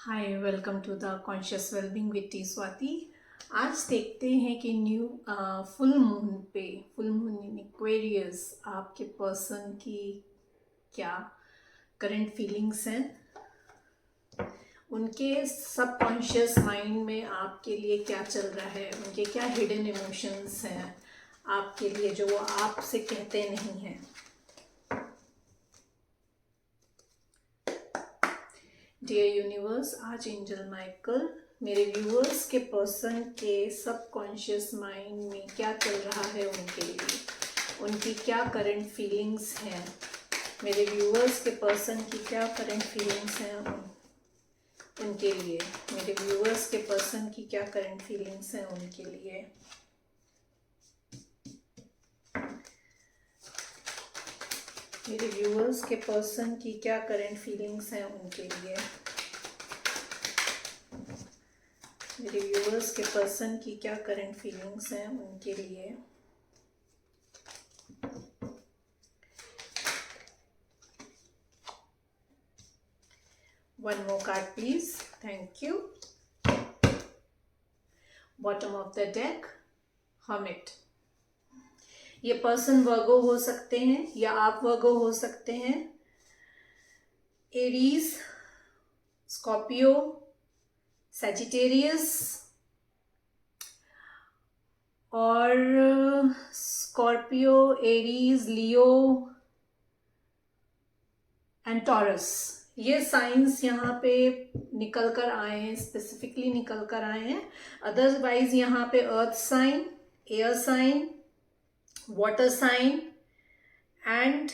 Hi, welcome to the conscious wellbeing with T Swati. आज देखते हैं कि new full moon in Aquarius आपके पर्सन की क्या करंट फीलिंग्स हैं, उनके सबकॉन्शियस माइंड में आपके लिए क्या चल रहा है, उनके क्या हिडन इमोशंस हैं आपके लिए जो वो आपसे कहते नहीं हैं। डियर यूनिवर्स, आज एंजल माइकल मेरे व्यूअर्स के पर्सन के सबकॉन्शियस माइंड में क्या चल रहा है उनके लिए, उनकी क्या करंट फीलिंग्स हैं, मेरे व्यूअर्स के पर्सन की क्या करंट फीलिंग्स हैं उनके लिए, मेरे व्यूअर्स के पर्सन की क्या करंट फीलिंग्स हैं उनके लिए। मेरे व्यूअर्स के पर्सन की क्या करंट फीलिंग्स हैं उनके लिए, मेरे व्यूअर्स के पर्सन की क्या करंट फीलिंग्स हैं उनके लिए। One more card please, thank you. Bottom of the deck, hermit. ये पर्सन वर्गो हो सकते हैं या आप वर्गो हो सकते हैं। एरीज, स्कॉर्पियो, सैजिटेरियस और Scorpio, Aries, Leo and taurus, ये साइंस यहाँ पे निकल कर आए हैं, स्पेसिफिकली निकल कर आए हैं। अदरवाइज यहाँ पे earth sign, air sign, water sign and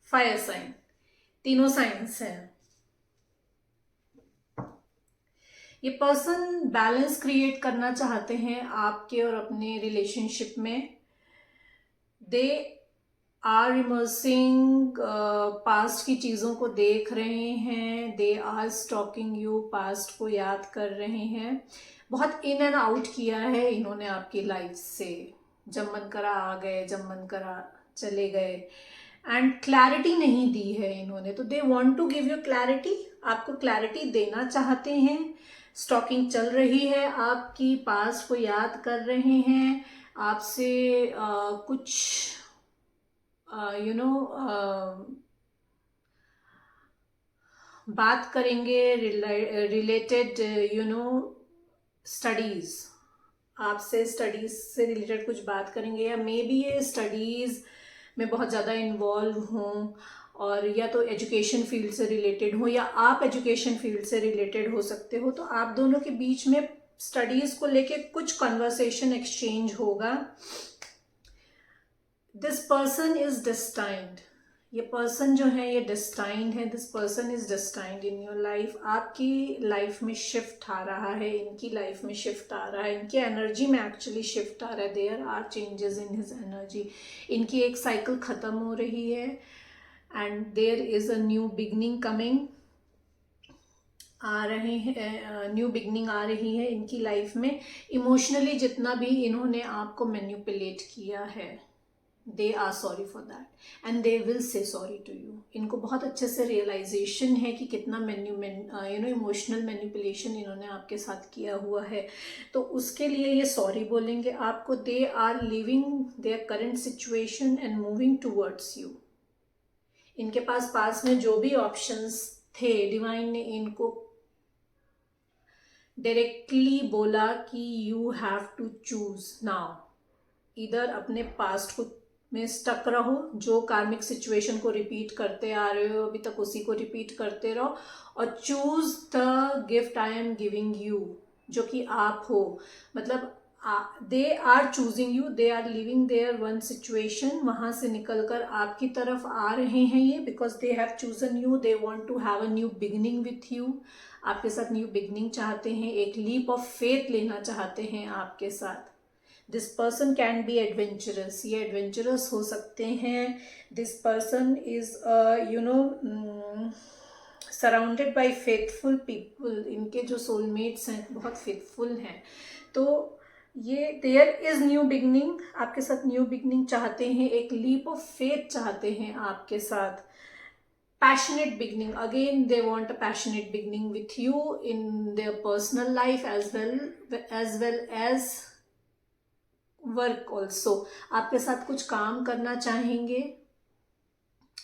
fire sign, तीनों साइंस हैं। ये पर्सन बैलेंस क्रिएट करना चाहते हैं आपके और अपने रिलेशनशिप में। दे आर इमर्सिंग, पास्ट की चीज़ों को देख रहे हैं। They are stalking you, past को याद कर रहे हैं। बहुत इन एंड आउट किया है इन्होंने आपकी लाइफ से, जब मन करा आ गए, जब मन करा चले गए, एंड क्लैरिटी नहीं दी है इन्होंने। तो they want to give you clarity, आपको क्लैरिटी देना चाहते हैं। स्टॉकिंग चल रही है आपकी, पास्ट को याद कर रहे हैं, आपसे कुछ बात करेंगे रिलेटेड स्टडीज, आपसे स्टडीज से रिलेटेड कुछ बात करेंगे, या मे बी ये स्टडीज में बहुत ज़्यादा इन्वॉल्व हों, और या तो एजुकेशन फील्ड से रिलेटेड हो या आप एजुकेशन फील्ड से रिलेटेड हो सकते हो। तो आप दोनों के बीच में स्टडीज को लेके कुछ कन्वर्सेशन एक्सचेंज होगा। दिस पर्सन इज डेस्टाइंड, ये पर्सन जो है ये डेस्टाइंड है। This person is destined in your life. आपकी लाइफ में शिफ्ट आ रहा है, इनकी लाइफ में शिफ्ट आ रहा है, इनकी एनर्जी में एक्चुअली शिफ्ट आ रहा है। There are changes in his energy. इनकी एक साइकिल ख़त्म हो रही है and there is a new beginning coming, आ रहे हैं, न्यू बिगनिंग आ रही है इनकी लाइफ में। इमोशनली जितना भी इन्होंने आपको मैनिपुलेट किया है, they are sorry for that and they will say sorry to you. इनको बहुत अच्छे से रियलाइजेशन है कि कितना इमोशनल मैनिपुलेशन इन्होंने आपके साथ किया हुआ है, तो उसके लिए ये सॉरी बोलेंगे आपको। They are living their current situation and moving towards you. इनके पास में जो भी ऑप्शंस थे, डिवाइन ने इनको डायरेक्टली बोला कि you have to choose now. इधर अपने पास्ट को में स्टक रहो, जो कार्मिक सिचुएशन को रिपीट करते आ रहे हो अभी तक, उसी को रिपीट करते रहो, और choose the gift I am giving you, जो कि आप हो। मतलब they are choosing you, they are living their one situation, वहां से निकलकर आपकी तरफ आ रहे हैं ये, because they have chosen you. They want to have a new beginning with you, आपके साथ न्यू बिगनिंग चाहते हैं, एक लीप ऑफ फेथ लेना चाहते हैं आपके साथ। This person can B adventurous, ये एडवेंचरस हो सकते हैं। This person is surrounded by faithful people. इनके जो सोलमेट्स हैं बहुत फेथफुल हैं। तो ये देयर इज न्यू बिगनिंग, आपके साथ न्यू बिगनिंग चाहते हैं, एक लीप ऑफ फेथ चाहते हैं आपके साथ। passionate beginning. Again, they want a passionate beginning with you in their personal life as well as work also. आपके साथ कुछ काम करना चाहेंगे.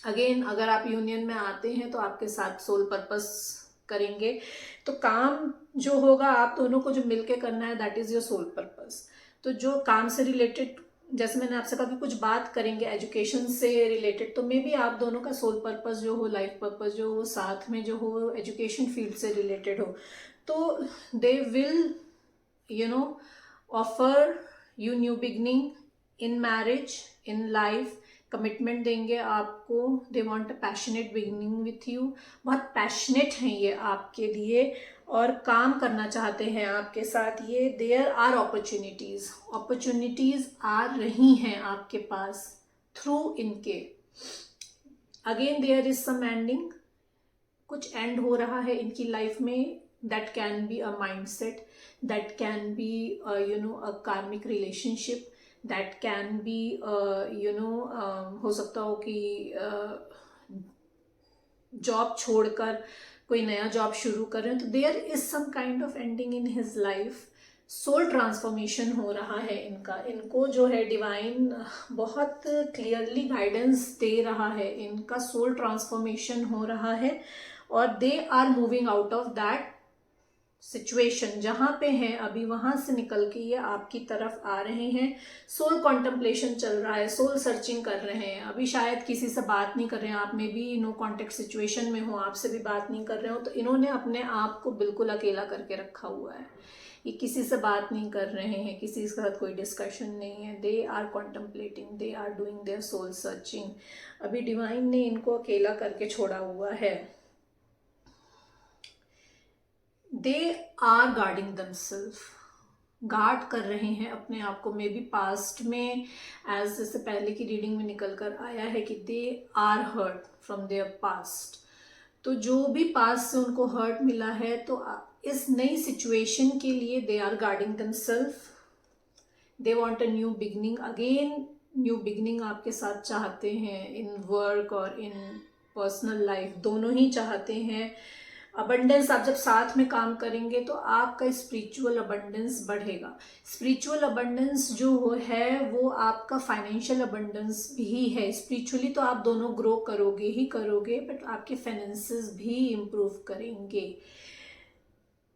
अगेन, अगर आप यूनियन में आते हैं तो आपके साथ सोल पर्पस करेंगे. तो काम जो होगा आप दोनों को जो मिलके करना है, that is your soul purpose. तो जो काम से रिलेटेड, जैसे मैंने आपसे कहा कि कुछ बात करेंगे एजुकेशन से रिलेटेड, तो मे बी आप दोनों का सोल पर्पस जो हो, लाइफ पर्पस जो हो, साथ में जो हो, एजुकेशन फील्ड से रिलेटेड हो. तो they will offer you new beginning in marriage, in life. Commitment देंगे आपको. दे want a passionate beginning with you. बहुत पैशनेट हैं ये आपके लिए और काम करना चाहते हैं आपके साथ ये. देयर आर अपॉर्चुनिटीज आ रही हैं आपके पास थ्रू इनके. Again there is some ending. कुछ एंड हो रहा है इनकी लाइफ में. That can be a mindset, that can be a karmic relationship, that can B हो सकता हो कि जॉब छोड़कर कोई नया जॉब शुरू कर रहे हैं. तो there is some kind of ending in his life. Soul transformation हो रहा है इनका. इनको जो है डिवाइन बहुत क्लियरली गाइडेंस दे रहा है. इनका सोल ट्रांसफॉर्मेशन हो रहा है और they are moving out of that situation. जहां पे हैं अभी, वहां से निकल के ये आपकी तरफ आ रहे हैं. सोल कॉन्टेम्पलेशन चल रहा है, सोल सर्चिंग कर रहे हैं. अभी शायद किसी से बात नहीं कर रहे हैं. आप में भी नो कॉन्टेक्ट सिचुएशन में हो, आपसे भी बात नहीं कर रहे हो. तो इन्होंने अपने आप को बिल्कुल अकेला करके रखा हुआ है. ये किसी से बात नहीं कर रहे हैं, किसी के साथ कोई डिस्कशन नहीं है. They are contemplating, they are doing their soul searching. अभी डिवाइन ने इनको अकेला करके छोड़ा हुआ है. They are guarding themselves. Guard कर रहे हैं अपने आप को. मे बी पास्ट में, एज जैसे पहले की रीडिंग में निकल कर आया है कि they are hurt from their past. तो जो भी पास्ट से उनको हर्ट मिला है, तो इस नई सिचुएशन के लिए they are guarding themselves. They want a new beginning. Again new beginning आपके साथ चाहते हैं इन वर्क और इन पर्सनल लाइफ. दोनों ही चाहते हैं. अबंडेंस, आप जब साथ में काम करेंगे तो आपका स्पिरिचुअल अबंडेंस बढ़ेगा. स्पिरिचुअल अबंडेंस जो है वो आपका फाइनेंशियल अबंडेंस भी है. स्पिरिचुअली तो आप दोनों ग्रो करोगे ही करोगे, बट आपके फाइनेंसेस भी इम्प्रूव करेंगे.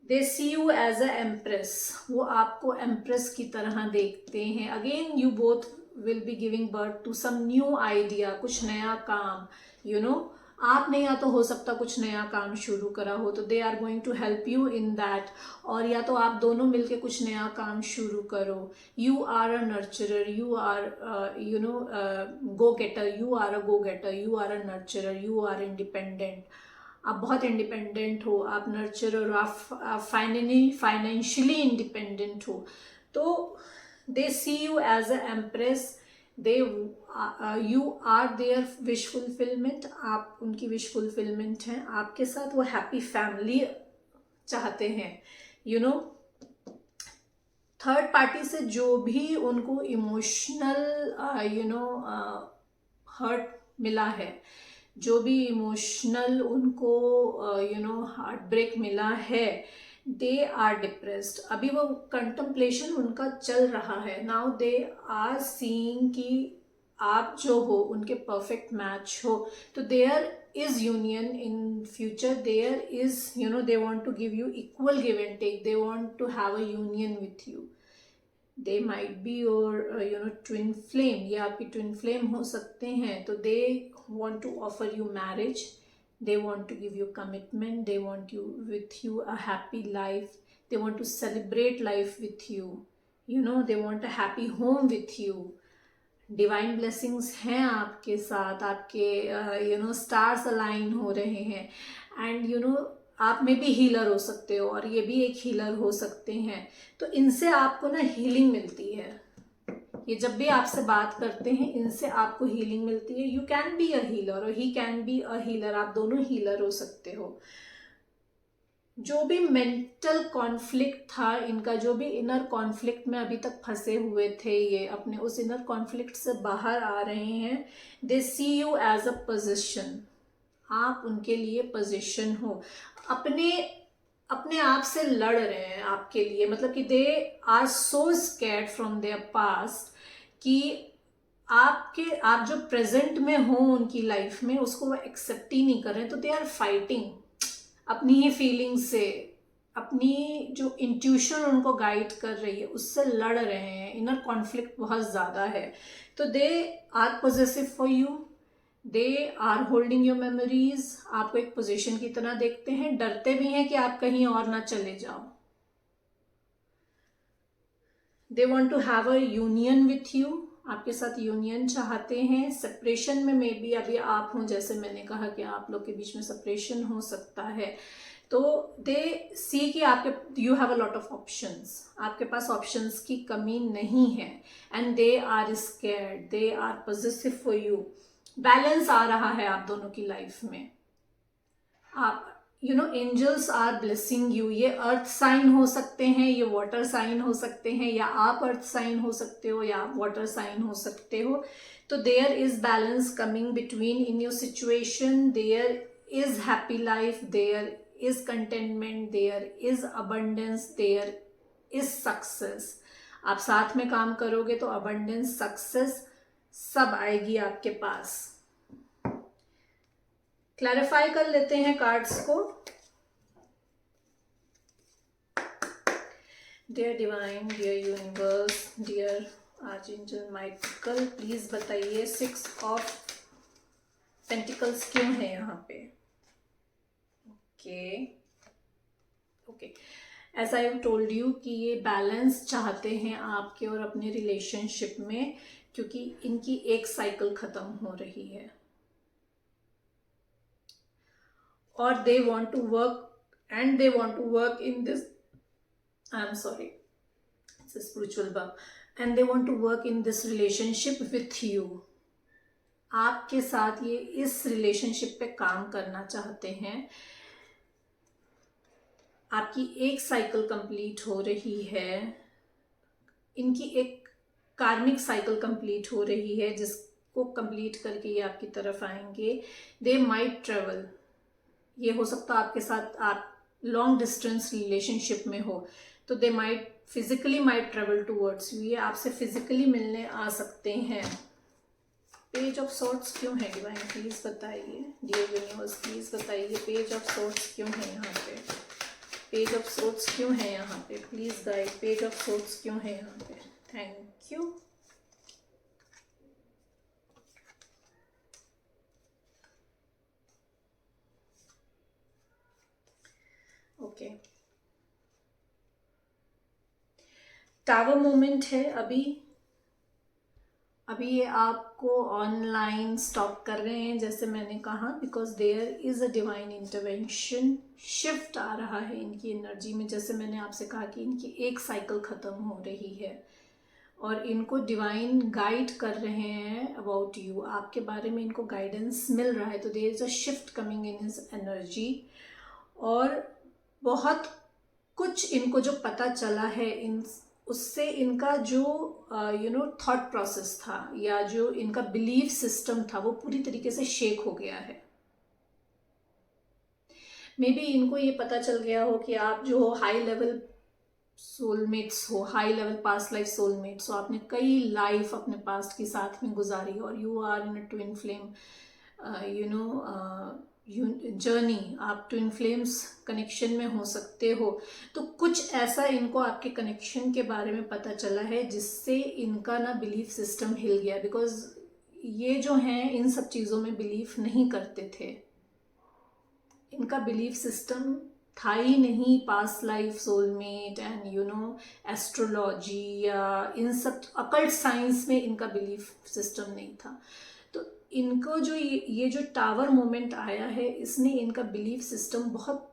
They see you as a empress. वो आपको एम्प्रेस की तरह देखते हैं. Again you both will be giving birth to some new idea. कुछ नया काम, आपने या तो हो सकता कुछ नया काम शुरू करा हो, तो they are going to help you in that. और या तो आप दोनों मिलके कुछ नया काम शुरू करो. You are a nurturer, you are go getter, you are a go getter, you are a nurturer, you are independent. आप बहुत इंडिपेंडेंट हो. आप नर्चरर, आप फाइनेंशियली इंडिपेंडेंट हो. तो they see you as a empress. You are their wish fulfilment. आप उनकी wish fulfilment हैं. आपके साथ वो हैप्पी फैमिली चाहते हैं. थर्ड पार्टी से जो भी उनको इमोशनल हर्ट मिला है, जो भी इमोशनल उनको हार्ट ब्रेक मिला है, दे आर डिप्रेस्ड. अभी वो कंटेम्पलेशन उनका चल रहा है. नाउ दे आर सीइंग कि आप जो हो उनके परफेक्ट मैच हो. तो there is union in future. There is, they want to give you equal give and take. They want to have a union with you. They might be your twin flame. ये आपकी twin flame हो सकते हैं. तो they want to offer you marriage. They want to give you commitment. They want you with you a happy life. They want to celebrate life with you. They want a happy home with you. Divine blessings हैं आपके साथ. आपके stars align हो रहे हैं. And आप में भी हीलर हो सकते हो और ये भी एक हीलर हो सकते हैं. तो इनसे आपको ना हीलिंग मिलती है. ये जब भी आपसे बात करते हैं, इनसे आपको हीलिंग मिलती है. You can be a healer और he can be a healer. आप दोनों हीलर हो सकते हो. जो भी मेंटल कॉन्फ्लिक्ट था इनका, जो भी इनर कॉन्फ्लिक्ट में अभी तक फंसे हुए थे, ये अपने उस इनर कॉन्फ्लिक्ट से बाहर आ रहे हैं. They see you as a position. आप उनके लिए पोजीशन हो, अपने अपने आप से लड़ रहे हैं आपके लिए, मतलब कि they are so scared from their past कि आप जो प्रेजेंट में हो उनकी लाइफ में उसको वो एक्सेप्ट ही नहीं कर रहे हैं। तो दे आर फाइटिंग अपनी ही फीलिंग से, अपनी जो इंट्यूशन उनको गाइड कर रही है उससे लड़ रहे हैं, इनर कॉन्फ्लिक्ट बहुत ज़्यादा है। तो they are possessive for you, they are holding your memories, आपको एक पोजीशन की तरह देखते हैं, डरते भी हैं कि आप कहीं और ना चले जाओ। They want to have a union with you, आपके साथ यूनियन चाहते हैं। सेपरेशन में मे बी अभी आप हों, जैसे मैंने कहा कि आप लोग के बीच में सेपरेशन हो सकता है। तो दे सी कि आपके you have a lot of options, आपके पास ऑप्शंस की कमी नहीं है। And they are scared, they are positive for you. Balance आ रहा है आप दोनों की लाइफ में। आप एंजल्स आर ब्लेसिंग यू। ये अर्थ साइन हो सकते हैं, ये वाटर साइन हो सकते हैं, या आप अर्थ साइन हो सकते हो या आप वाटर साइन हो सकते हो। तो there is balance coming between in your situation, there is happy life, there is containment, there is abundance, there is success. आप साथ में काम करोगे तो अबंडेंस, सक्सेस सब आएगी आपके पास। क्लैरिफाई कर लेते हैं कार्ड्स को। Dear divine, dear universe, dear archangel Michael, please बताइए 6 ऑफ पेंटिकल्स क्यों है यहाँ पे। Okay, as I have told you कि ये बैलेंस चाहते हैं आपके और अपने रिलेशनशिप में, क्योंकि इनकी एक साइकिल खत्म हो रही है और they want to work in this, I'm sorry, it's a spiritual bug, and they want to work in this relationship with you। आपके साथ ये इस रिलेशनशिप पे काम करना चाहते हैं। आपकी एक साइकिल कंप्लीट हो रही है, इनकी एक कार्मिक साइकिल कंप्लीट हो रही है, जिसको कंप्लीट करके ये आपकी तरफ आएंगे। दे माइट ट्रेवल, ये हो सकता है आपके साथ आप लॉन्ग डिस्टेंस रिलेशनशिप में हो, तो they might physically might travel towards you, ये आपसे फिजिकली मिलने आ सकते हैं। पेज ऑफ सोर्ड्स क्यों है डिवाइन, प्लीज बताइए। डियर यूनिवर्स प्लीज बताइए पेज ऑफ सोर्ड्स क्यों है यहाँ पे, पेज ऑफ सोर्ड्स क्यों है यहाँ पे, please guide, page of swords क्यों है यहाँ पे। Thank you. Okay, tower moment है अभी ये आपको ऑनलाइन स्टॉप कर रहे हैं, जैसे मैंने कहा, because there is a divine intervention. Shift आ रहा है इनकी एनर्जी में, जैसे मैंने आपसे कहा कि इनकी एक साइकिल खत्म हो रही है और इनको डिवाइन गाइड कर रहे हैं अबाउट यू, आपके बारे में इनको गाइडेंस मिल रहा है। तो there is a shift coming in his energy, और बहुत कुछ इनको जो पता चला है इन उससे इनका जो थॉट प्रोसेस था या जो इनका बिलीफ सिस्टम था वो पूरी तरीके से शेक हो गया है। मे बी इनको ये पता चल गया हो कि आप जो हाई लेवल सोलमेट्स हो, high level past life soulmates हो, आपने कई लाइफ अपने पास्ट के साथ में गुजारी और you are in a twin flame journey, आप ट्विन फ्लेम्स कनेक्शन में हो सकते हो। तो कुछ ऐसा इनको आपके कनेक्शन के बारे में पता चला है जिससे इनका ना बिलीफ सिस्टम हिल गया, बिकॉज ये जो हैं इन सब चीज़ों में बिलीफ नहीं करते थे। इनका बिलीफ सिस्टम था ही नहीं past life soulmate and astrology या इन सब अकल्ट साइंस में इनका बिलीफ सिस्टम नहीं था। तो इनको जो ये जो टावर मोमेंट आया है, इसने इनका बिलीफ सिस्टम बहुत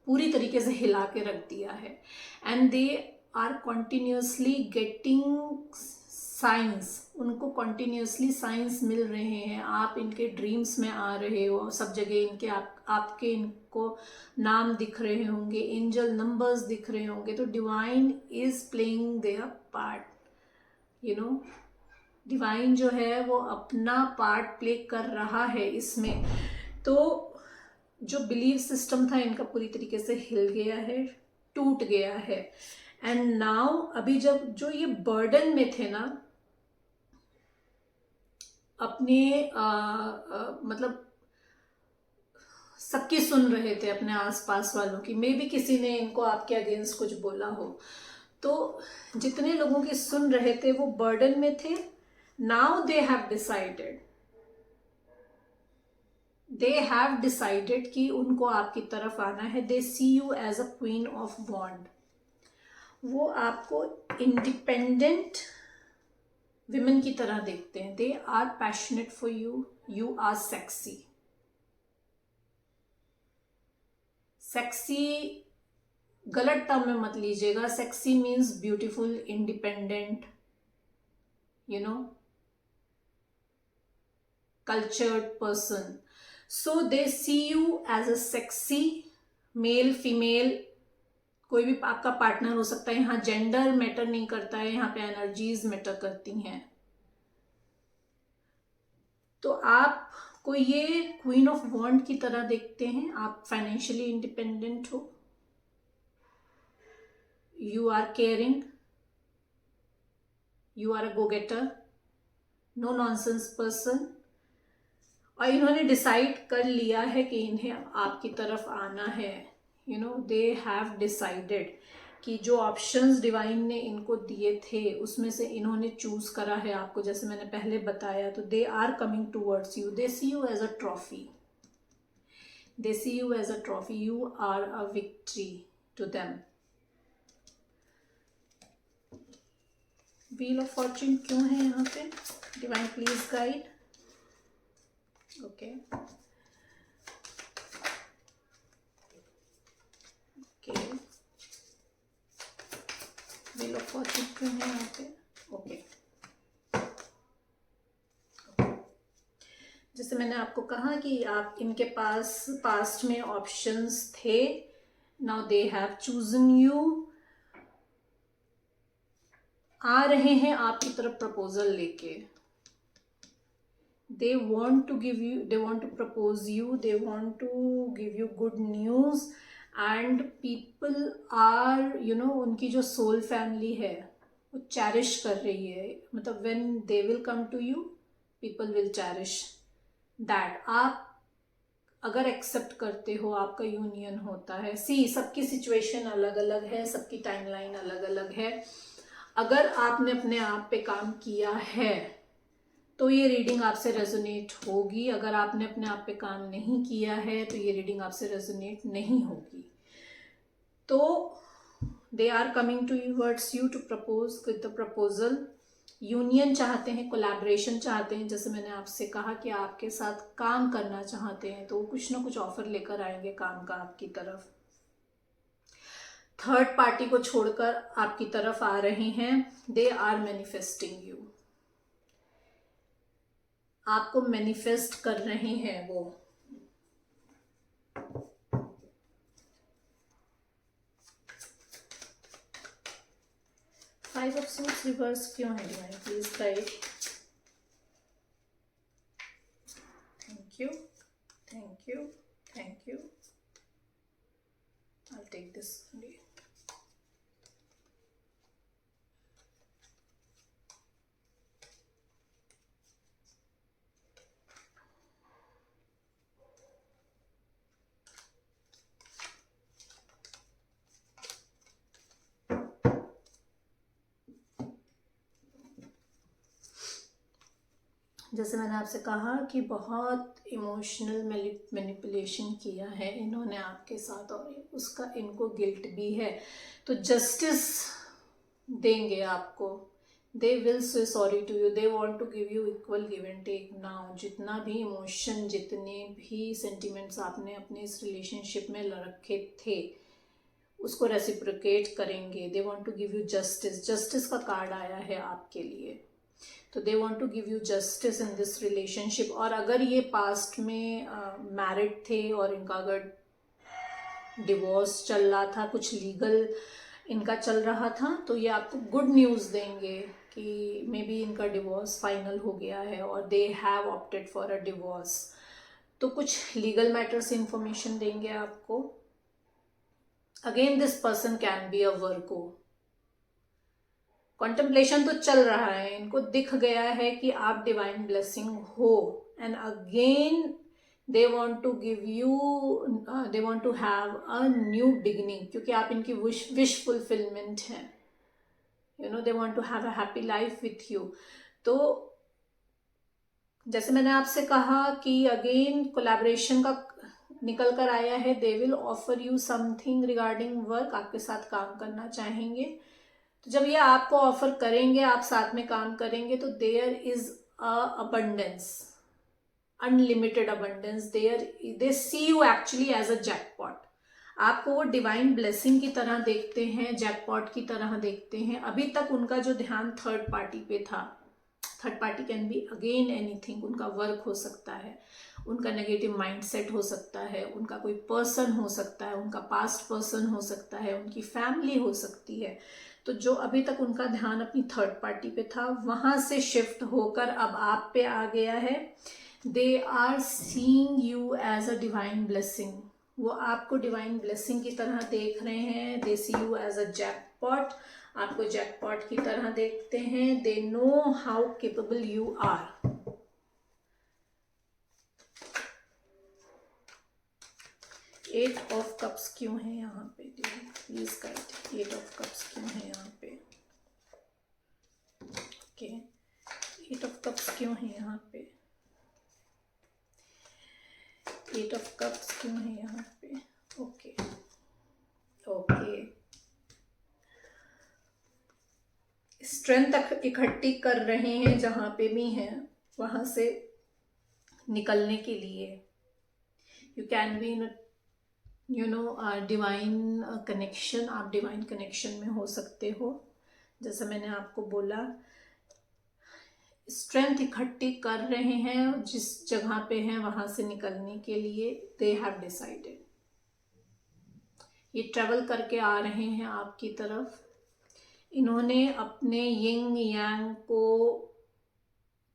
पूरी तरीके से हिला के रख दिया है। And they are continuously getting signs, उनको कॉन्टिन्यूसली साइंस मिल रहे हैं। आप इनके ड्रीम्स में आ रहे हो, सब जगह इनके आपके इनको नाम दिख रहे होंगे, एंजल नंबर्स दिख रहे होंगे। तो divine is playing there part, divine जो है वो अपना पार्ट प्ले कर रहा है इसमें। तो जो बिलीव सिस्टम था इनका पूरी तरीके से हिल गया है, टूट गया है। एंड नाउ अभी जब जो ये बर्डन में थे ना, अपने मतलब सबकी सुन रहे थे, अपने आसपास वालों की, मे बी किसी ने इनको आपके अगेंस्ट कुछ बोला हो, तो जितने लोगों की सुन रहे थे वो बर्डन में थे। नाउ दे हैव डिसाइडेड कि उनको आपकी तरफ आना है। They see you as a queen of wand. वो आपको इंडिपेंडेंट विमेन की तरह देखते हैं। They are passionate for you, you are sexy. Sexy गलत टर्म में मत लीजिएगा। Sexy means beautiful, independent, you know, cultured person. So they see you as a sexy, male female, कोई भी आपका पार्टनर हो सकता है। यहाँ जेंडर मैटर नहीं करता है, यहाँ पे एनर्जीज मैटर करती हैं। तो आप को ये क्वीन ऑफ वॉन्ड की तरह देखते हैं। आप फाइनेंशियली इंडिपेंडेंट हो, you are caring, you are a go getter, no nonsense person. और इन्होंने डिसाइड कर लिया है कि इन्हें आपकी तरफ आना है। You know, they have decided कि जो ऑप्शंस डिवाइन ने इनको दिए थे उसमें से इन्होंने चूज करा है आपको, जैसे मैंने पहले बताया। तो they are coming towards you. They see you as a trophy, they see you as a trophy, you are a victory to them. Wheel of fortune क्यों है यहाँ पे? Divine please guide. Okay okay, wheel of fortune क्यों है यहाँ पे? Okay, जैसे मैंने आपको कहा कि आप इनके पास पास्ट में ऑप्शंस थे। Now they have chosen you. आ रहे हैं आपकी तरफ प्रपोजल लेके। they want to give you, they want to propose you, they want to give you good news, and people are, you know, उनकी जो सोल फैमिली है वो चैरिश कर रही है। मतलब when they will come to you, people will cherish that। आप अगर एक्सेप्ट करते हो, आपका यूनियन होता है। सी, सबकी सिचुएशन अलग अलग है, सबकी टाइमलाइन अलग अलग है। अगर आपने अपने आप पे काम किया है तो ये रीडिंग आपसे रेजोनेट होगी। अगर आपने अपने आप पे काम नहीं किया है तो ये रीडिंग आपसे रेजोनेट नहीं होगी। तो they are coming towards you to propose with the proposal. Union चाहते हैं, कोलैबोरेशन चाहते हैं। जैसे मैंने आपसे कहा कि आपके साथ काम करना चाहते हैं, तो कुछ ना कुछ ऑफर लेकर आएंगे काम का आपकी तरफ। थर्ड पार्टी को छोड़कर आपकी तरफ आ रहे हैं। दे आर मैनिफेस्टिंग यू, आपको मैनिफेस्ट कर रहे हैं वो। फाइव ऑफ सूट्स रिवर्स क्यों है divine please guide. Thank you, thank you, thank you. I'll take this only. जैसे मैंने आपसे कहा कि बहुत इमोशनल मैनिपुलेशन किया है इन्होंने आपके साथ, और उसका इनको गिल्ट भी है। तो जस्टिस देंगे आपको। They will say sorry to you, they want to give you equal give and take now. जितना भी इमोशन, जितने भी सेंटिमेंट्स आपने अपने इस रिलेशनशिप में रखे थे उसको रेसिप्रोकेट करेंगे। They want to give you justice. Justice का कार्ड आया है आपके लिए। तो they want to give you justice in this relationship. और अगर ये पास्ट में मैरिड थे और इनका अगर डिवोर्स चल रहा था, कुछ लीगल इनका चल रहा था, तो ये आपको गुड न्यूज़ देंगे कि मे बी इनका डिवोर्स फाइनल हो गया है और they have opted for a divorce. तो तो कुछ लीगल मैटर से इंफॉर्मेशन देंगे आपको। Again this person can be a Virgo. Contemplation तो चल रहा है, इनको दिख गया है कि आप डिवाइन ब्लेसिंग हो, and again they want to give you, they want to have a new beginning, क्योंकि आप इनकी विश फुलफिलमेंट हैं। You know, they want to have a happy life with you. तो जैसे मैंने आपसे कहा कि अगेन कोलैबोरेशन का निकल कर आया है। They will offer you something regarding work, आपके साथ काम करना चाहेंगे। तो जब ये आपको ऑफर करेंगे, आप साथ में काम करेंगे, तो there is a abundance, unlimited abundance there. They see you actually as a jackpot. आपको वो डिवाइन ब्लेसिंग की तरह देखते हैं, जैकपॉट की तरह देखते हैं। अभी तक उनका जो ध्यान थर्ड पार्टी पे था, third party can be again anything, उनका वर्क हो सकता है, उनका नेगेटिव माइंडसेट हो सकता है, उनका कोई पर्सन हो सकता है, उनका पास्ट पर्सन हो सकता है, उनकी फैमिली हो सकती है। तो जो अभी तक उनका ध्यान अपनी थर्ड पार्टी पे था, वहां से शिफ्ट होकर अब आप पे आ गया है। They are seeing you as a divine blessing. वो आपको डिवाइन ब्लेसिंग की तरह देख रहे हैं। They see you as a jackpot, आपको जैकपॉट की तरह देखते हैं। They know how capable you are. Eight of cups क्यों है यहाँ पे? Please guide, eight of cups क्यों है यहाँ पे? ओके, एट ऑफ कप्स क्यों है यहाँ पे? एट ऑफ कप्स क्यों है यहाँ पे? ओके ओके, स्ट्रेंथ इकट्ठी कर रहे हैं, जहां पे भी हैं वहां से निकलने के लिए। You can be in you know divine connection, आप डिवाइन कनेक्शन में हो सकते हो। जैसा मैंने आपको बोला, स्ट्रेंथ इकट्ठी कर रहे हैं, जिस जगह पे हैं वहां से निकलने के लिए। दे हैव डिसाइडेड, ये ट्रेवल करके आ रहे हैं आपकी तरफ। इन्होंने अपने यिंग यांग को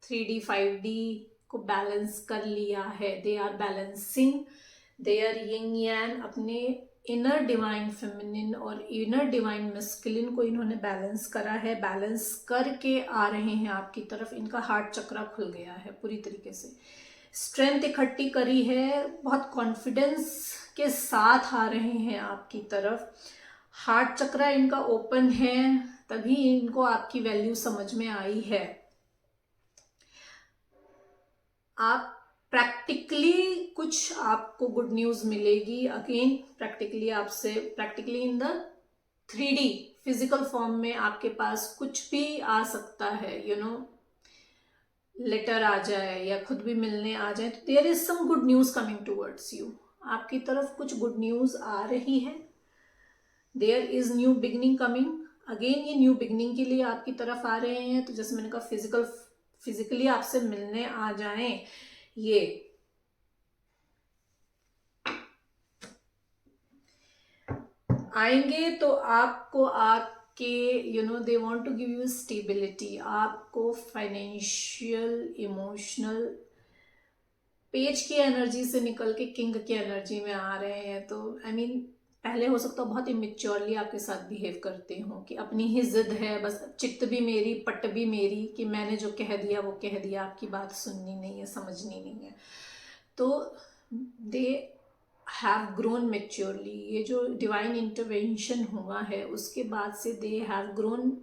3D 5D को बैलेंस कर लिया है। They are balancing their yin yang, अपने इनर डिवाइन फेमिनिन और इनर डिवाइन मस्कुलिन को इन्होंने बैलेंस करा है। बैलेंस करके आ रहे हैं आपकी तरफ। इनका हार्ट चक्रा खुल गया है पूरी तरीके से। स्ट्रेंथ इकट्ठी करी है, बहुत कॉन्फिडेंस के साथ आ रहे हैं आपकी तरफ। हार्ट चक्रा इनका ओपन है, तभी इनको आपकी वैल्यू समझ में आई है। आप प्रैक्टिकली कुछ आपको गुड न्यूज मिलेगी। अगेन प्रैक्टिकली आपसे, practically in the 3D physical form में आपके पास कुछ भी आ सकता है। यू नो, लेटर आ जाए या खुद भी मिलने आ जाए, तो there is some good news coming towards you. आपकी तरफ कुछ गुड न्यूज आ रही है। There is new beginning coming. Again ये न्यू बिगनिंग के लिए आपकी तरफ आ रहे हैं। तो जैसे मैंने कहा, फिजिकली आपसे मिलने आ जाएं, ये आएंगे तो आपको आपके you know they want to give you stability. आपको फाइनेंशियल, इमोशनल, पेज की एनर्जी से निकल के किंग की एनर्जी में आ रहे हैं। तो आई मीन पहले हो सकता है बहुत इमेच्योरली आपके साथ बिहेव करते हो कि अपनी ही जिद है, बस चित्त भी मेरी पट भी मेरी, कि मैंने जो कह दिया वो कह दिया, आपकी बात सुननी नहीं है, समझनी नहीं है। तो दे हैव ग्रोन मेच्योरली। ये जो डिवाइन इंटरवेंशन हुआ है उसके बाद से they have grown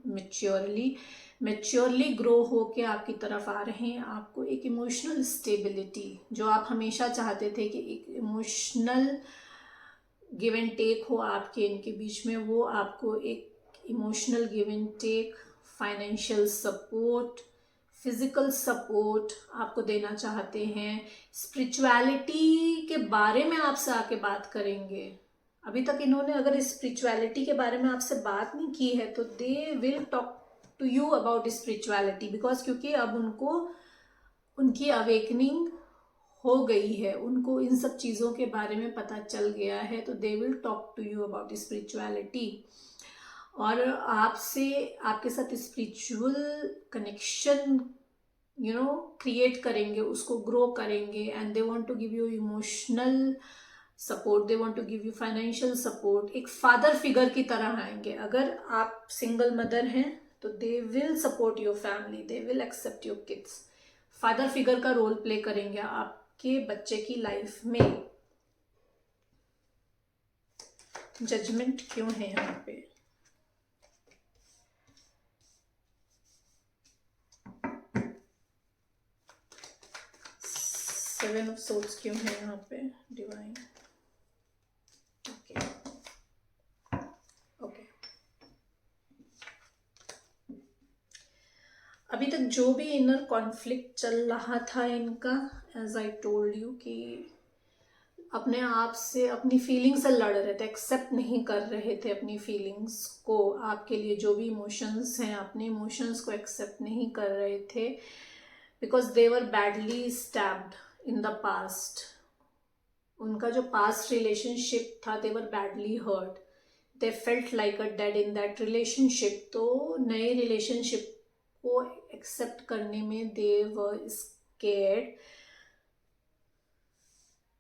maturely grow होके आपकी तरफ आ रहे हैं। आपको एक इमोशनल स्टेबिलिटी, जो आप हमेशा चाहते थे कि एक इमोशनल गिव एंड टेक हो आपके इनके बीच में, वो आपको एक emotional give and take, financial support, physical support आपको देना चाहते हैं। स्पिरिचुअलिटी के बारे में आपसे आके बात करेंगे। अभी तक इन्होंने अगर स्पिरिचुअलिटी के बारे में आपसे बात नहीं की है, तो they will talk to you about spirituality, because क्योंकि अब उनको उनकी अवेकनिंग हो गई है, उनको इन सब चीज़ों के बारे में पता चल गया है। तो they will talk to you about spirituality, और आपसे, आपके साथ स्पिरिचुअल कनेक्शन क्रिएट करेंगे, उसको ग्रो करेंगे, and they want to give you emotional support, they want to give you financial support. एक फादर फिगर की तरह आएंगे। अगर आप सिंगल मदर हैं तो they will support your family, they will accept your kids. Father figure का role play करेंगे आपके बच्चे की लाइफ में। जजमेंट क्यों है यहाँ पे? सेवन ऑफ सोर्ड्स क्यों है यहाँ पे? Divine, okay okay. अभी तक जो भी इनर कॉन्फ्लिक्ट चल रहा था इनका, एज आई टोल्ड यू, कि अपने आप से, अपनी फीलिंग्स से लड़ रहे थे, एक्सेप्ट नहीं कर रहे थे अपनी फीलिंग्स को। आपके लिए जो भी इमोशंस हैं, अपने इमोशंस को एक्सेप्ट नहीं कर रहे थे, because they were badly stabbed in the past. उनका जो पास्ट रिलेशनशिप था, they were badly hurt, they felt like a dead in that relationship. तो नए रिलेशनशिप को एक्सेप्ट करने में दे वर स्केर्ड।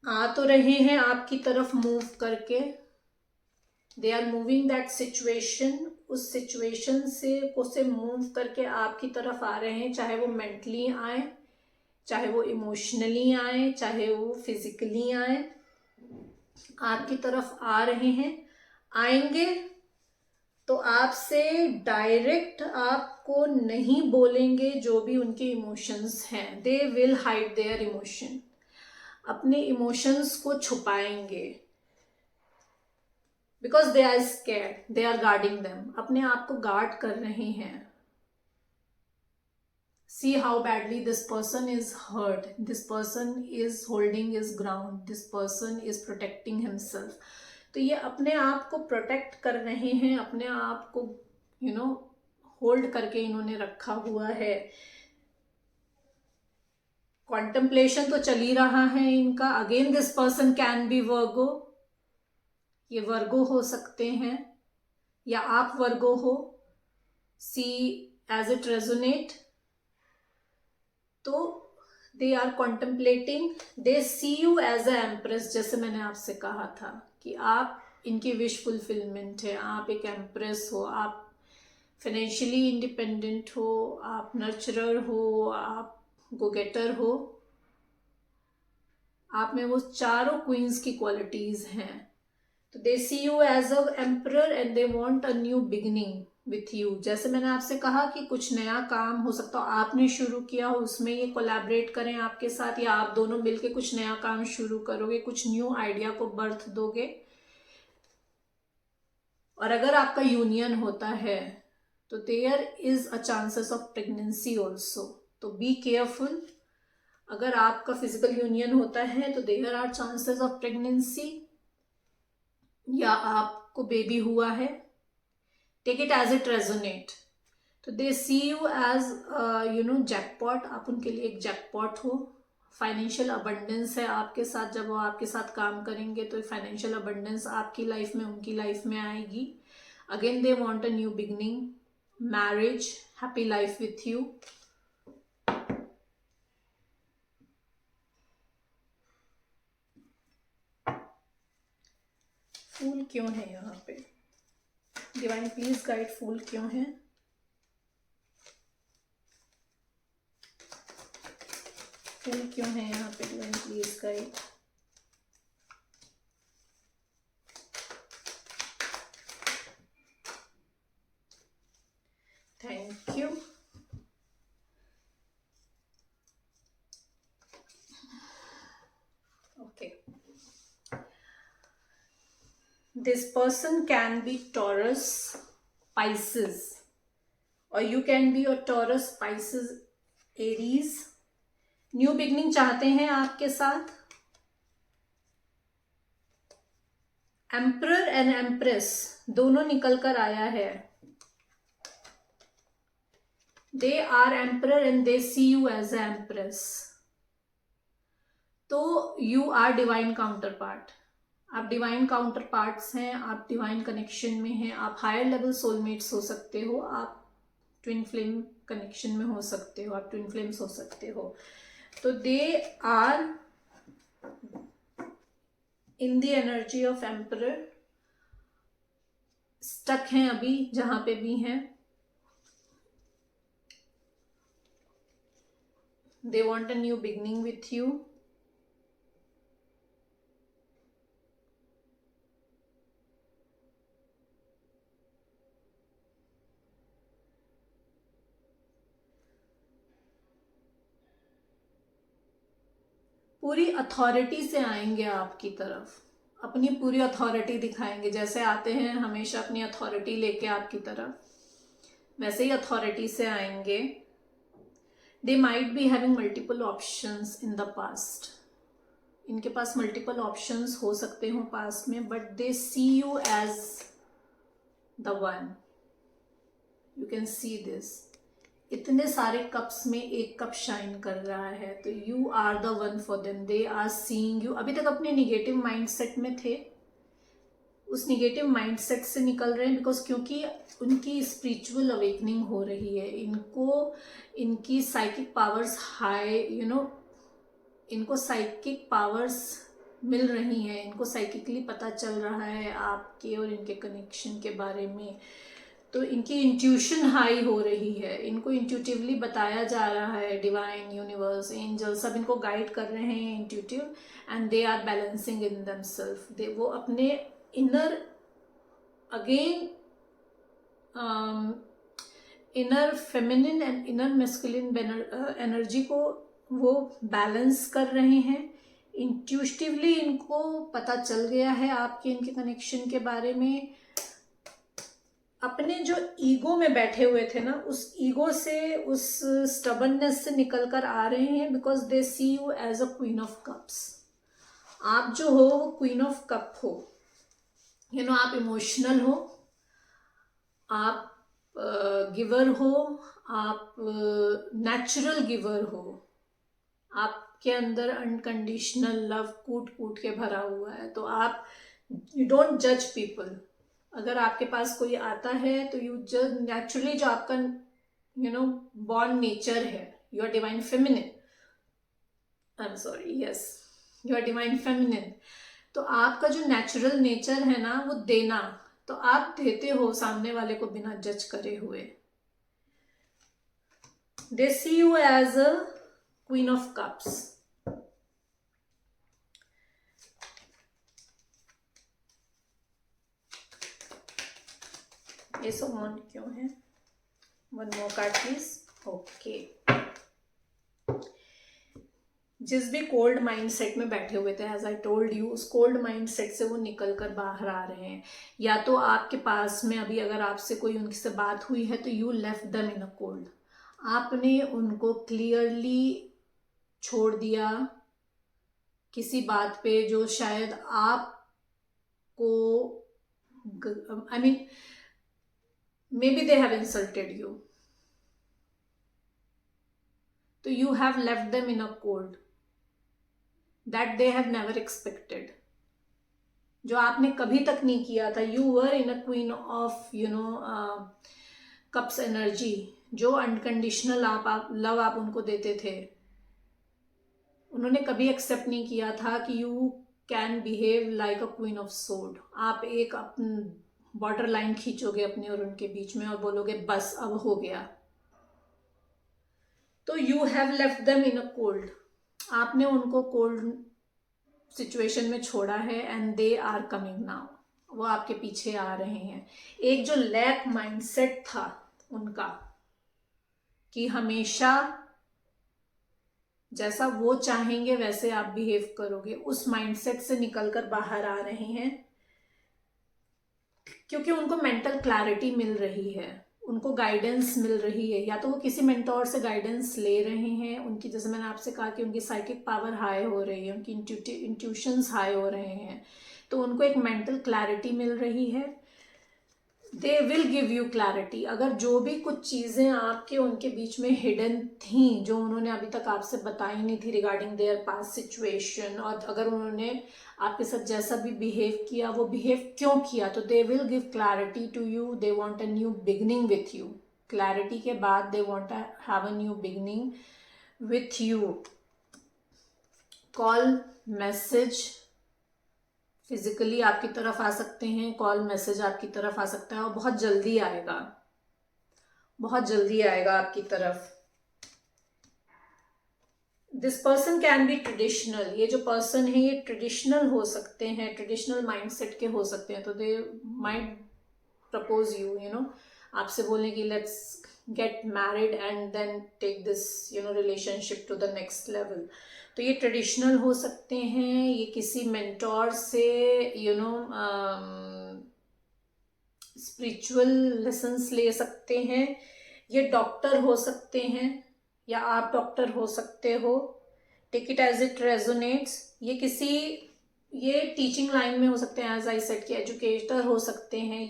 आ तो रहे हैं आपकी तरफ मूव करके, they are moving that situation, उस सिचुएशन से मूव करके आपकी तरफ आ रहे हैं, चाहे वो मेंटली आए, चाहे वो इमोशनली आए, चाहे वो फिजिकली आए, आपकी तरफ आ रहे हैं। आएंगे तो आपसे डायरेक्ट आपको नहीं बोलेंगे जो भी उनके इमोशंस हैं। They will hide their emotion, अपने इमोशंस को छुपाएंगे, because they are scared, they are guarding them, अपने आप को गार्ड कर रहे हैं। See how badly this person is hurt, this person is holding his ground, this person is protecting himself। तो ये अपने आप को प्रोटेक्ट कर रहे हैं, अपने आप को होल्ड करके इन्होंने रखा हुआ है। कॉन्टेम्पलेशन तो चल ही रहा है इनका। Again this person can be Virgo, ये वर्गो हो सकते हैं या आप वर्गो हो। See as it resonate. तो they are contemplating, they see you as a empress. जैसे मैंने आपसे कहा था कि आप इनकी विश फुलफिलमेंट है, आप एक एम्प्रेस हो, आप फाइनेंशियली इंडिपेंडेंट हो, आप नर्चरर हो, आप गो गेटर हो। आप में वो चारों क्वींस की क्वालिटीज हैं। तो they see you as a emperor and they want a new beginning with you. जैसे मैंने आपसे कहा कि कुछ नया काम हो सकता हो आपने शुरू किया हो, उसमें ये कोलैबोरेट करें आपके साथ, या आप दोनों मिलके कुछ नया काम शुरू करोगे, कुछ न्यू आइडिया को बर्थ दोगे। और अगर आपका यूनियन होता है तो there is a chances of pregnancy also, तो बी केयरफुल। अगर आपका फिजिकल यूनियन होता है तो there are chances of pregnancy, या आपको बेबी हुआ है। Take it as it resonate. तो they see you as jackpot, आप उनके लिए एक जैकपॉट हो। फाइनेंशियल अबंडेंस है आपके साथ, जब वो आपके साथ काम करेंगे तो फाइनेंशियल अबंडेंस आपकी लाइफ में, उनकी लाइफ में आएगी। Again they want a new beginning, marriage, happy life with you. Fool क्यों है यहाँ पे? डिवाइन प्लीज गाइड, फूल क्यों है? फूल क्यों है यहाँ पे? Divine please guide. Thank you. Okay, this person can be Taurus, Pisces, or you can be a Taurus, Pisces, Aries। New beginning चाहते हैं आपके साथ। एम्परर एंड एम्प्रेस दोनों निकल कर आया है। They are emperor and they see you as a empress. तो you are divine counterpart, आप डिवाइन काउंटर पार्ट्स हैं, आप डिवाइन कनेक्शन में हैं, आप हायर लेवल सोलमेट्स हो सकते हो, आप ट्विन फ्लेम कनेक्शन में हो सकते हो, आप ट्विन फ्लेम्स हो सकते हो। तो they are in the energy of emperor, stuck हैं अभी जहां पे भी हैं। They want a new beginning with you. पूरी अथॉरिटी से आएंगे आपकी तरफ, अपनी पूरी अथॉरिटी दिखाएंगे। जैसे आते हैं हमेशा अपनी अथॉरिटी लेके आपकी तरफ, वैसे ही अथॉरिटी से आएंगे। They might be having multiple options in the past, इनके पास मल्टीपल ऑप्शंस हो सकते हो पास्ट में, but they see you as the one. You can see this, इतने सारे कप्स में एक कप शाइन कर रहा है, तो you are the one for them. They are seeing you. अभी तक अपने निगेटिव माइंडसेट में थे, उस निगेटिव माइंडसेट से निकल रहे हैं, बिकॉज क्योंकि उनकी स्पिरिचुअल अवेकनिंग हो रही है। इनको इनकी साइकिक पावर्स हाई, इनको साइकिक पावर्स मिल रही हैं, इनको साइकिकली पता चल रहा है आपके और इनके कनेक्शन के बारे में। तो इनकी इंट्यूशन हाई हो रही है, इनको इंट्यूटिवली बताया जा रहा है। डिवाइन, यूनिवर्स, एंजल सब इनको गाइड कर रहे हैं intuitive, and they are balancing in themselves. They वो अपने inner again inner feminine and inner masculine energy को वो बैलेंस कर रहे हैं। इंट्यूटिवली इनको पता चल गया है आपके इनके कनेक्शन के बारे में। अपने जो ईगो में बैठे हुए थे ना, उस ईगो से, उस स्टबर्ननेस से निकल कर आ रहे हैं, because they see you as a queen of cups. आप जो हो वो क्वीन ऑफ कप हो, आप इमोशनल हो, आप गिवर हो, आप नेचुरल गिवर हो, आपके अंदर अनकंडीशनल लव कूट कूट के भरा हुआ है। तो आप, यू डोंट जज पीपल। अगर आपके पास कोई आता है तो यू जज नेचुरली, जो आपका बॉर्न नेचर है। You are divine feminine, I am sorry, yes, you are divine feminine. तो आपका जो नेचुरल नेचर है ना, वो देना, तो आप देते हो सामने वाले को बिना जज करे हुए। They see you as a queen of cups. Ace of wand क्यों है? One more card please. Okay, जिस भी कोल्ड माइंडसेट में बैठे हुए थे, एज आई टोल्ड यू, उस कोल्ड माइंडसेट से वो निकल कर बाहर आ रहे हैं। या तो आपके पास में अभी अगर आपसे कोई उनसे बात हुई है तो you left them in a cold, आपने उनको क्लियरली छोड़ दिया किसी बात पे जो शायद आपको, I mean, maybe they have insulted you, तो you have left them in a cold that they have never expected, जो आपने कभी तक नहीं किया था। You were in a queen of cups energy, जो अनकंडीशनल आप लव आप उनको देते थे। उन्होंने कभी एक्सेप्ट नहीं किया था कि you can behave like a queen of sword। आप एक बॉर्डर लाइन खींचोगे अपने और उनके बीच में और बोलोगे बस अब हो गया। तो you have left them in a cold, आपने उनको कोल्ड सिचुएशन में छोड़ा है, and they are coming now, वो आपके पीछे आ रहे हैं। एक जो लैक माइंडसेट था उनका कि हमेशा जैसा वो चाहेंगे वैसे आप बिहेव करोगे, उस माइंडसेट से निकलकर बाहर आ रहे हैं, क्योंकि उनको मेंटल क्लैरिटी मिल रही है, उनको गाइडेंस मिल रही है। या तो वो किसी मेंटोर से गाइडेंस ले रहे हैं, उनकी, जैसे मैंने आपसे कहा कि उनकी साइकिक पावर हाई हो रही है, उनकी इंट्यूशंस हाई हो रहे हैं, तो उनको एक मेंटल क्लैरिटी मिल रही है। दे विल गिव यू क्लैरिटी। अगर जो भी कुछ चीज़ें आपके उनके बीच में हिडन थी, जो उन्होंने अभी तक आपसे बताई नहीं थी रिगार्डिंग देयर पास्ट सिचुएशन, और अगर उन्होंने आपके साथ जैसा भी बिहेव किया, वो बिहेव क्यों किया, तो they will give clarity to you. They want a new beginning with you. Clarity के बाद they want to have a new beginning with you. Call, message physically आपकी तरफ आ सकते हैं, कॉल मैसेज आपकी तरफ आ सकता है और बहुत जल्दी आएगा, बहुत जल्दी आएगा आपकी तरफ। This person can B traditional, ये जो पर्सन है ये ट्रेडिशनल हो सकते हैं, ट्रेडिशनल माइंडसेट के हो सकते हैं। तो they might propose you, you know, आपसे बोले कि let's get married and then take this you know relationship to the next level. तो ये ट्रेडिशनल हो सकते हैं, ये किसी मेंटोर से यू नो स्पिरिचुअल लेसन्स ले सकते हैं, ये डॉक्टर हो सकते हैं या आप डॉक्टर हो सकते हो। Take it as it resonates. ये टीचिंग लाइन में हो सकते हैं, एज आई सेड कि एजुकेटर हो सकते हैं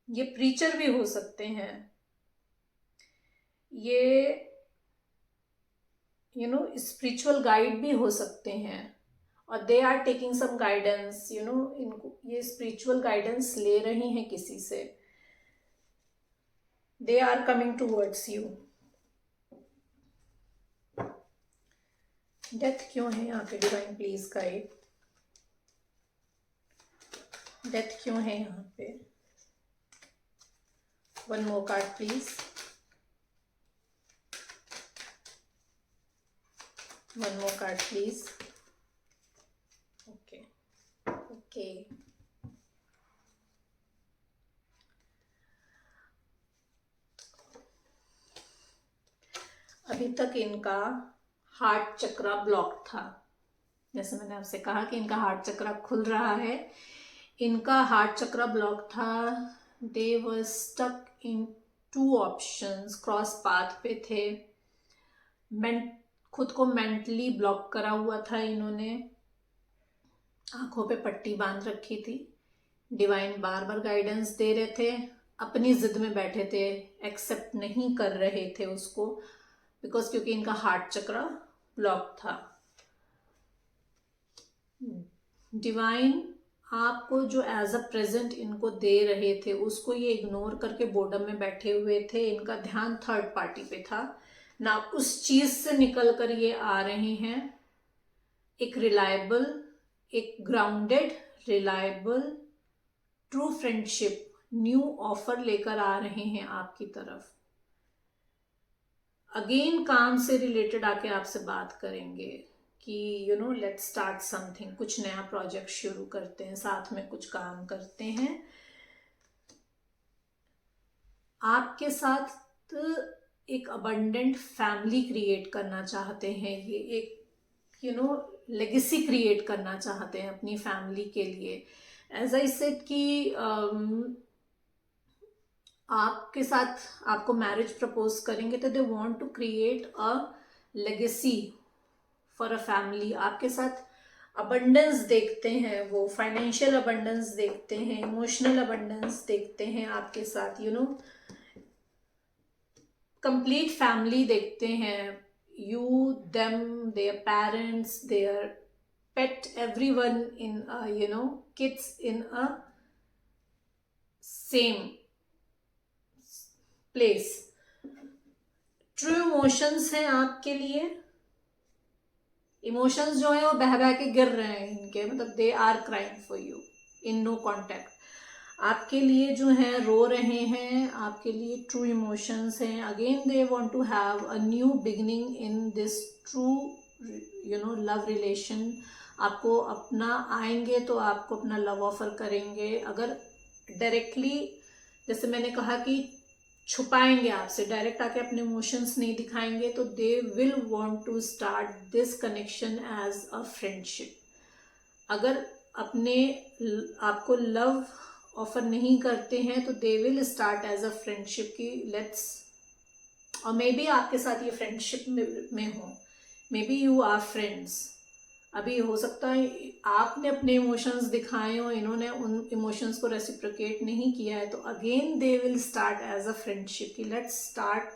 ये प्रीचर भी हो सकते हैं, ये यू नो स्पिरिचुअल गाइड भी हो सकते हैं और they are taking some guidance, you know, इनको ये स्पिरिचुअल गाइडेंस ले रही हैं किसी से, they are coming towards you. Death क्यों है यहाँ पे डिवाइन प्लीज गाइड, डेथ क्यों है यहाँ पे? One more card please, one more card please. Okay okay, अभी तक इनका हार्ट चक्रा ब्लॉक था, जैसे मैंने आपसे कहा कि इनका हार्ट चक्रा खुल रहा है, इनका हार्ट चक्रा ब्लॉक था। They were stuck in two options, cross path पे थे, खुद को मेंटली ब्लॉक करा हुआ था इन्होंने, आंखों पे पट्टी बांध रखी थी। डिवाइन बार बार गाइडेंस दे रहे थे, अपनी जिद में बैठे थे, एक्सेप्ट नहीं कर रहे थे उसको, बिकॉज क्योंकि इनका हार्ट चक्रा ब्लॉक था। डिवाइन आपको जो एज अ प्रेजेंट इनको दे रहे थे उसको ये इग्नोर करके बोर्डम में बैठे हुए थे, इनका ध्यान थर्ड पार्टी पे था ना, उस चीज से निकल कर ये आ रहे हैं एक रिलायबल, एक grounded, reliable, true friendship, new offer लेकर आ रहे हैं आपकी तरफ। अगेन काम से रिलेटेड आके आपसे बात करेंगे कि you know let's start something, कुछ नया प्रोजेक्ट शुरू करते हैं, साथ में कुछ काम करते हैं। आपके साथ एक अबंडेंट फैमिली क्रिएट करना चाहते हैं, ये एक यू नो लेगेसी क्रिएट करना चाहते हैं अपनी फैमिली के लिए। एज आई सेड कि आपके साथ आपको मैरिज प्रपोज करेंगे तो they want to create a legacy for a family. आपके साथ अबंडेंस देखते हैं, वो फाइनेंशियल अबंडेंस देखते हैं, इमोशनल अबंडेंस देखते हैं आपके साथ, यू नो कंप्लीट फैमिली देखते हैं, you, them, their parents, their pet, everyone in a, you know, kids in a same place. True emotions हैं आपके लिए, इमोशंस जो है वो बह बह के गिर रहे हैं इनके, मतलब they are crying for you in no contact, आपके लिए जो है रो रहे हैं, आपके लिए ट्रू इमोशंस हैं। Again they want to have a new beginning in this true you know love relation. आपको अपना आएंगे तो आपको अपना लव ऑफर करेंगे। अगर डायरेक्टली जैसे मैंने कहा कि छुपाएंगे आपसे, डायरेक्ट आके अपने इमोशंस नहीं दिखाएंगे, तो they will want to start this connection as a friendship. अगर अपने आपको लव ऑफर नहीं करते हैं तो they will start as a friendship की लेट्स, और मे बी आपके साथ ये फ्रेंडशिप में हो, maybe you are friends. अभी हो सकता है आपने अपने इमोशंस दिखाए हो, इन्होंने उन इमोशंस को रेसिप्रोकेट नहीं किया है, तो again they will start as a friendship की let's start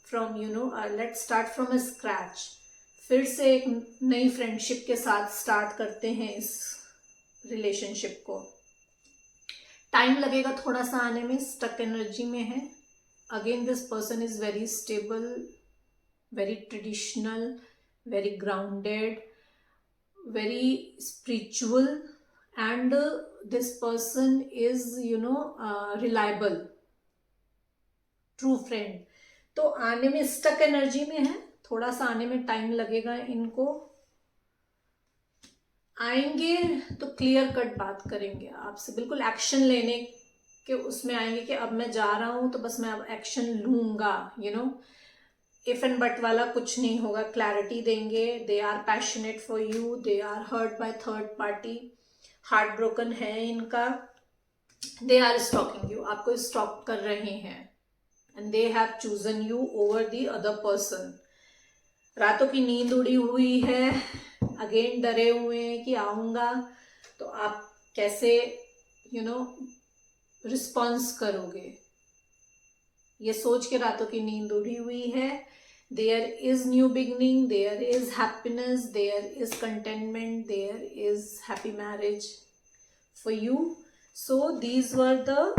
from you know let's start from a scratch. फिर से एक नई फ्रेंडशिप के साथ स्टार्ट करते हैं इस रिलेशनशिप को। टाइम लगेगा थोड़ा सा आने में, स्टक एनर्जी में है। Again this person is very stable, very traditional, very grounded, very spiritual, and this person is reliable, true friend। तो आने में स्टक एनर्जी में है, थोड़ा सा आने में टाइम लगेगा इनको। आएंगे तो क्लियर कट बात करेंगे आपसे, बिल्कुल एक्शन लेने के उसमें आएंगे कि अब मैं जा रहा हूं तो बस मैं अब एक्शन लूंगा, इफ एंड बट वाला कुछ नहीं होगा, क्लैरिटी देंगे। They are passionate for you, they are hurt by third party, heart broken है इनका, दे आर स्टॉकिंग यू, आपको स्टॉक कर रहे हैं, and they have chosen you over the other person. रातों की नींद उड़ी हुई है, अगेन डरे हुए हैं कि आऊंगा तो आप कैसे रिस्पॉन्स करोगे, ये सोच के रातों की नींद उड़ी हुई है। There is new beginning, there is happiness, there is containment, there is happy marriage for you. So these were the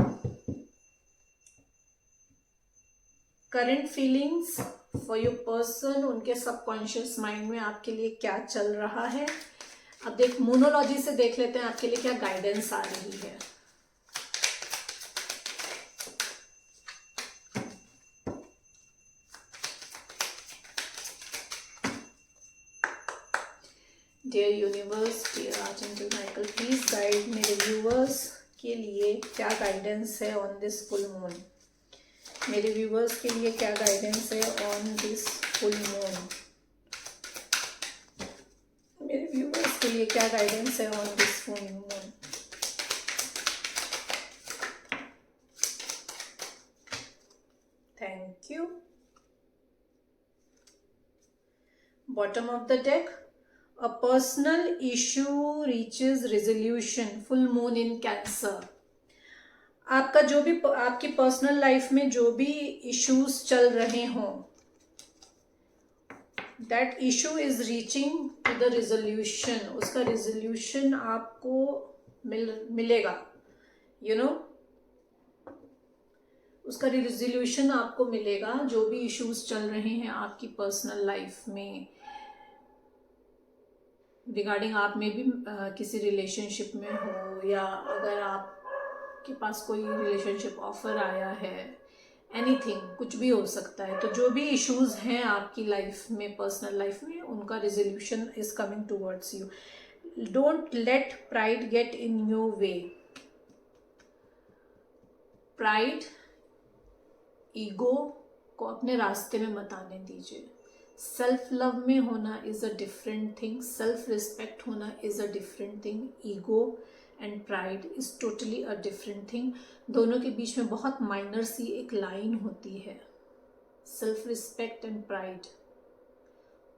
current feelings for your person. उनके सबकॉन्शियस माइंड में आपके लिए क्या चल रहा है, अब मोनोलॉजी से देख लेते हैं आपके लिए क्या गाइडेंस आ रही है। Dear universe, dear archangel Michael, please guide मेरे व्यूवर्स के लिए क्या गाइडेंस है ऑन दिस फुल मून। मेरे व्यूवर्स के लिए क्या गाइडेंस है ऑन दिस फुल मून। मेरे व्यूवर्स के लिए क्या गाइडेंस है on this full moon. Thank you. Bottom of the deck, a personal issue reaches resolution, full moon in Cancer। आपका जो भी आपकी पर्सनल लाइफ में जो भी इश्यूज चल रहे हों, that issue is reaching to the resolution. उसका रिजोल्यूशन आपको मिलेगा, उसका रिजोल्यूशन आपको मिलेगा। जो भी इश्यूज चल रहे हैं आपकी पर्सनल लाइफ में रिगार्डिंग, आप में भी किसी रिलेशनशिप में हो, या अगर आपके पास कोई रिलेशनशिप ऑफर आया है, एनीथिंग, कुछ भी हो सकता है। तो जो भी इश्यूज हैं आपकी लाइफ में, पर्सनल लाइफ में, उनका resolution is coming towards you. Don't let pride get in your way. Pride, ego को अपने रास्ते में मत आने दीजिए। सेल्फ लव में होना is a different thing, self respect होना is a different thing, ego and pride is totally a different thing. दोनों के बीच में बहुत माइनर सी एक लाइन होती है। सेल्फ रिस्पेक्ट एंड प्राइड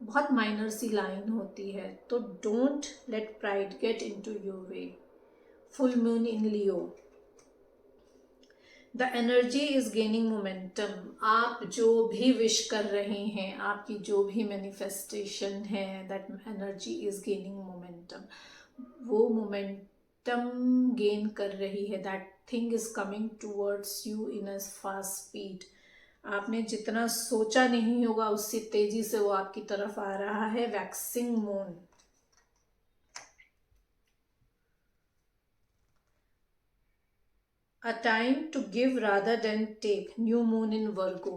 बहुत माइनर सी लाइन होती है। तो don't let pride get into your way. Full moon in Leo, the energy is gaining momentum. आप जो भी विश कर रहे हैं, आपकी जो भी मैनिफेस्टेशन है, that energy is gaining momentum. वो मोमेंटम गेन कर रही है, that thing is coming towards you in a fast speed. आपने जितना सोचा नहीं होगा उससे तेजी से वो आपकी तरफ आ रहा है। Waxing moon, A time to give rather than take, new moon in Virgo.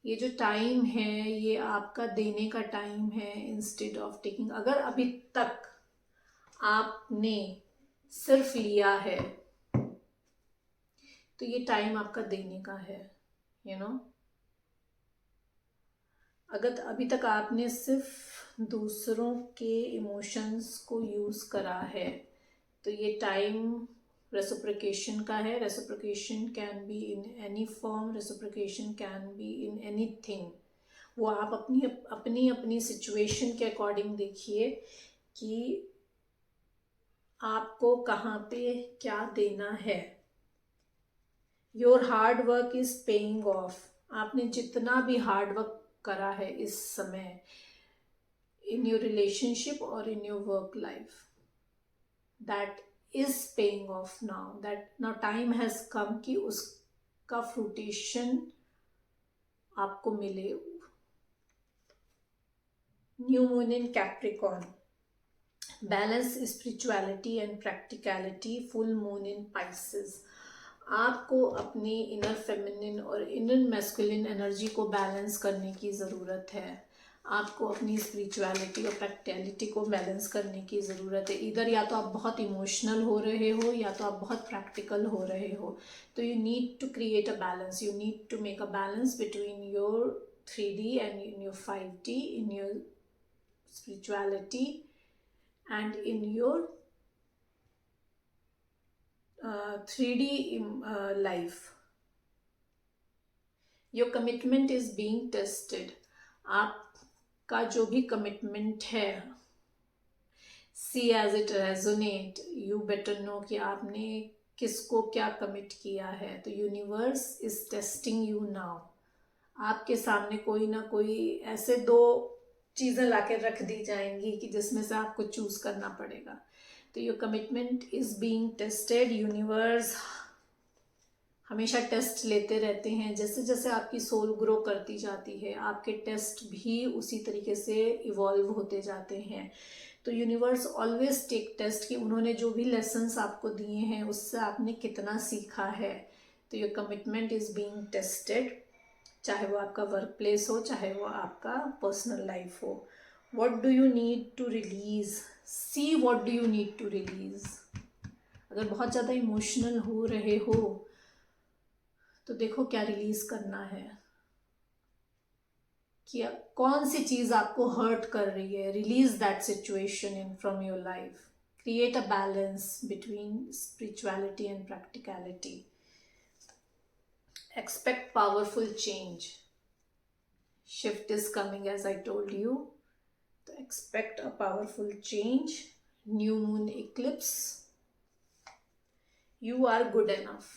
ये जो टाइम है ये आपका देने का टाइम है इंस्टेड ऑफ टेकिंग। अगर अभी तक आपने सिर्फ लिया है तो ये टाइम आपका देने का है, अगर अभी तक आपने सिर्फ दूसरों के इमोशंस को यूज करा है तो ये टाइम रेसिप्रोकेशन का है। Reciprocation can be in any form, reciprocation can be in anything. वो आप अपनी अपनी सिचुएशन के अकॉर्डिंग देखिए कि आपको कहाँ पे क्या देना है। Your hard work is paying off. आपने जितना भी हार्ड वर्क करा है इस समय इन योर रिलेशनशिप और in your work life, that is paying off now, that now time has come कि उसका फ्रूटेशन आपको मिले। New moon in Capricorn, balance spirituality and practicality, full moon in Pisces. आपको अपनी इनर फेमिनिन और inner masculine energy को balance करने की ज़रूरत है। आपको अपनी स्पिरिचुअलिटी और प्रैक्टिकलिटी को बैलेंस करने की ज़रूरत है। इधर या तो आप बहुत इमोशनल हो रहे हो या तो आप बहुत प्रैक्टिकल हो रहे हो। तो you need to create a balance, you need to make a balance between your 3D and in your 5D, in your spirituality and in your 3D life. Your commitment is being tested. आपका जो भी commitment है, see as it resonate, you better know कि आपने किसको क्या commit किया है। तो universe is testing you now. आपके सामने कोई ना कोई ऐसे दो चीज़ें लाके रख दी जाएंगी कि जिसमें से आपको चूज करना पड़ेगा। तो your commitment is being tested. Universe हमेशा टेस्ट लेते रहते हैं। जैसे जैसे आपकी सोल ग्रो करती जाती है, आपके टेस्ट भी उसी तरीके से इवॉल्व होते जाते हैं। तो यूनिवर्स ऑलवेज टेक टेस्ट कि उन्होंने जो भी लेसन्स आपको दिए हैं उससे आपने कितना सीखा है। तो your commitment is being tested, चाहे वो आपका वर्क प्लेस हो, चाहे वो आपका पर्सनल लाइफ हो। What do you need to release, see what do you need to release. अगर बहुत ज़्यादा इमोशनल हो रहे हो तो देखो क्या रिलीज करना है, कि कौन सी चीज़ आपको हर्ट कर रही है। Release that situation in from your life. Create a balance between spirituality and practicality. Expect powerful change. Shift is coming, as I told you. So expect a powerful change. New moon eclipse. You are good enough.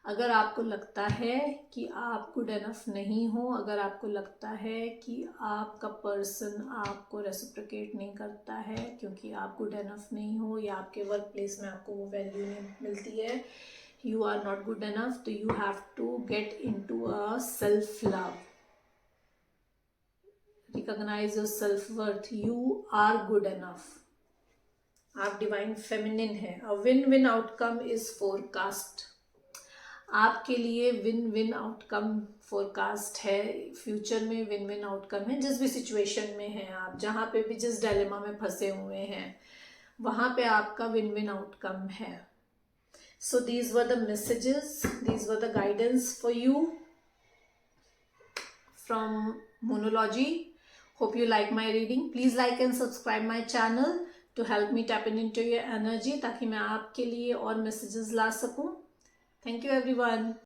अगर आपको लगता है कि आप good enough नहीं हो, अगर आपको लगता है कि आपका पर्सन आपको रेसिप्रोकेट नहीं करता है क्योंकि आप गुड इनफ नहीं हो, या आपके वर्क प्लेस में आपको वो वैल्यू नहीं मिलती है, you are not good enough, so you have to get into a self love. Recognize your self worth. You are good enough. आप डिवाइन फेमिनिन है। A win win outcome is forecast. आपके लिए win win outcome forecast है। Future में win win outcome है। जिस भी situation में हैं आप, जहाँ पे भी जिस डायलेमा में फंसे हुए हैं, वहाँ पे आपका विन विन आउटकम है। So these were the messages, these were the guidance for you from Moonology. Hope you like my reading. Please like and subscribe my channel to help me tap into your energy, ताकि मैं आपके लिए और messages ला सकूं. Thank you everyone.